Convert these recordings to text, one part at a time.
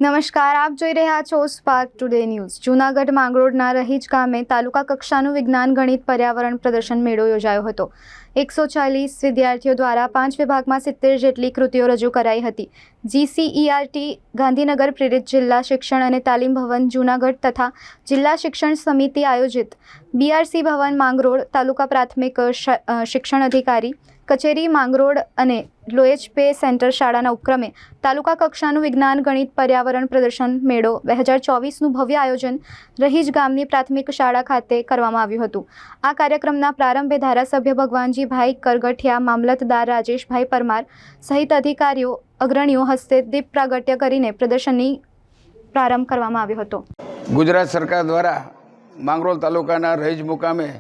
નમસ્કાર, આપ જોઈ રહ્યા છો સ્પાર્ક ટુડે ન્યૂઝ। જૂનાગઢ માંગરોળના રહીજ ગામે તાલુકા કક્ષાનું વિજ્ઞાન ગણિત પર્યાવરણ પ્રદર્શન મેળો યોજાયો હતો। 140 વિદ્યાર્થીઓ દ્વારા 5 વિભાગમાં 70 જેટલી કૃતિઓ રજૂ કરાઈ હતી। GCERT ગાંધીનગર પ્રેરિત જિલ્લા શિક્ષણ અને તાલીમ ભવન જૂનાગઢ તથા જિલ્લા શિક્ષણ સમિતિ આયોજિત BRC ભવન માંગરોળ, તાલુકા પ્રાથમિક શિક્ષણ અધિકારી કચેરી માંગરોળ અને લોએચ પે સેન્ટર શાળાના ઉપક્રમે તાલુકા કક્ષાનું વિજ્ઞાન ગણિત પર્યાવરણ પ્રદર્શન મેળો 2024નું ભવ્ય આયોજન રહીજ ગામની પ્રાથમિક શાળા ખાતે કરવામાં આવ્યું હતું। આ કાર્યક્રમના પ્રારંભે ધારાસભ્ય ભગવાનજીભાઈ કરગઠિયા, મામલતદાર રાજેશભાઈ પરમાર સહિત અધિકારીઓ અગ્રણીઓ હસ્તે દીપ પ્રાગટ્ય કરીને પ્રદર્શનની પ્રારંભ કરવામાં આવ્યો હતો। ગુજરાત સરકાર દ્વારા માંગરોળ તાલુકાના રહીજ મુકામે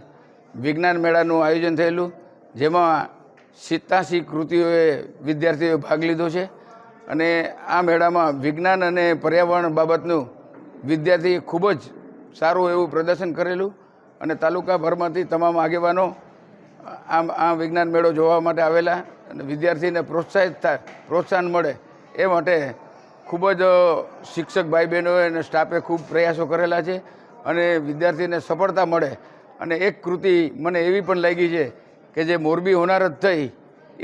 વિજ્ઞાન મેળાનું આયોજન થયેલું, જેમાં 87 કૃતિઓએ વિદ્યાર્થીઓએ ભાગ લીધો છે અને આ મેળામાં વિજ્ઞાન અને પર્યાવરણ બાબતનું વિદ્યાર્થીએ ખૂબ જ સારું એવું પ્રદર્શન કરેલું અને તાલુકાભરમાંથી તમામ આગેવાનો આ વિજ્ઞાન મેળો જોવા માટે આવેલા અને વિદ્યાર્થીને પ્રોત્સાહન મળે એ માટે ખૂબ જ શિક્ષક ભાઈ બહેનોએ અને સ્ટાફે ખૂબ પ્રયાસો કરેલા છે અને વિદ્યાર્થીને સફળતા મળે। અને એક કૃતિ મને એવી પણ લાગી છે કે જે મોરબી હોનારત થઈ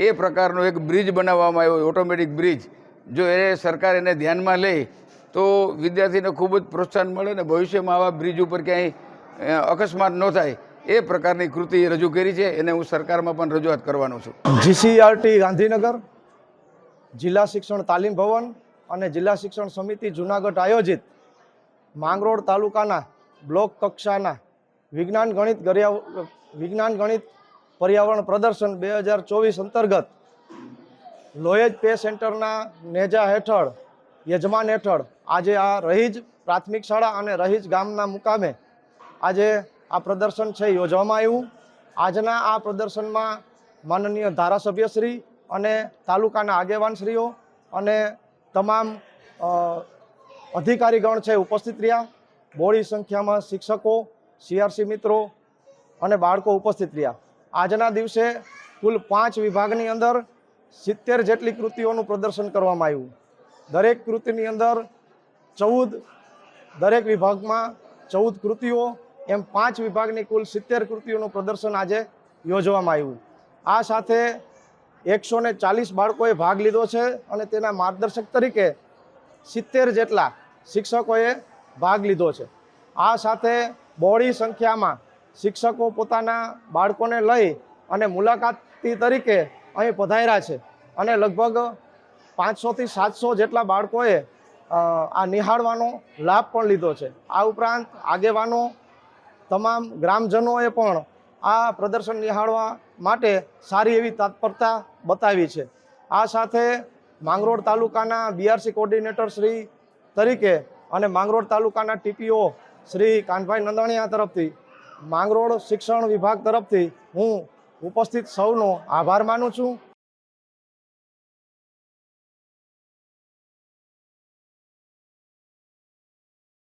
એ પ્રકારનો એક બ્રિજ બનાવવામાં આવ્યો, ઓટોમેટિક બ્રિજ। જો એ સરકાર એને ધ્યાનમાં લે તો વિદ્યાર્થીને ખૂબ જ પ્રોત્સાહન મળે ને ભવિષ્યમાં આવા બ્રિજ ઉપર ક્યાંય અકસ્માત ન થાય એ પ્રકારની કૃતિ રજૂ કરી છે, એને હું સરકારમાં પણ રજૂઆત કરવાનો છું। GCERT ગાંધીનગર, જિલ્લા શિક્ષણ તાલીમ ભવન અને જિલ્લા શિક્ષણ સમિતિ જૂનાગઢ આયોજિત માંગરોળ તાલુકાના બ્લોક કક્ષાના વિજ્ઞાન ગણિત પર્યાવરણ પ્રદર્શન 2024 અંતર્ગત લોએજ પે સેન્ટરના નેજા હેઠળ યજમાન હેઠળ આજે આ રહીજ પ્રાથમિક શાળા અને રહીજ ગામના મુકામે આજે આ પ્રદર્શન છે યોજવામાં આવ્યું। આજના આ પ્રદર્શનમાં માનનીય ધારાસભ્યશ્રી અને તાલુકાના આગેવાનશ્રીઓ અને તમામ અધિકારીગણ છે ઉપસ્થિત રહ્યા। બહોળી સંખ્યામાં શિક્ષકો, CRC મિત્રો અને બાળકો ઉપસ્થિત રહ્યા। આજના દિવસે કુલ 5 વિભાગની અંદર 70 જેટલી કૃતિઓનું પ્રદર્શન કરવામાં આવ્યું। દરેક કૃતિની અંદર 14, દરેક વિભાગમાં 14 કૃતિઓ, એમ 5 વિભાગની કુલ 70 કૃતિઓનું પ્રદર્શન આજે યોજવામાં આવ્યું। આ સાથે 140 બાળકોએ ભાગ લીધો છે અને તેના માર્ગદર્શક તરીકે 70 જેટલા શિક્ષકોએ ભાગ લીધો છે। આ સાથે બહોળી સંખ્યામાં શિક્ષકો પોતાના બાળકોને લઈ અને મુલાકાતી તરીકે અહીં પધાર્યા છે અને લગભગ 500 થી 700 જેટલા બાળકોએ આ નિહાળવાનો લાભ પણ લીધો છે। આ ઉપરાંત આગેવાનો, તમામ ગ્રામજનોએ પણ આ પ્રદર્શન નિહાળવા માટે સારી એવી તત્પરતા બતાવી છે। આ સાથે માંગરોળ તાલુકાના BRC કોર્ડિનેટર શ્રી તરીકે અને માંગરોળ તાલુકાના TPO શ્રી કાનભાઈ નંદાણીયા તરફથી માંગરોળ શિક્ષણ વિભાગ તરફથી હું ઉપસ્થિત સૌનો આભાર માનું છું।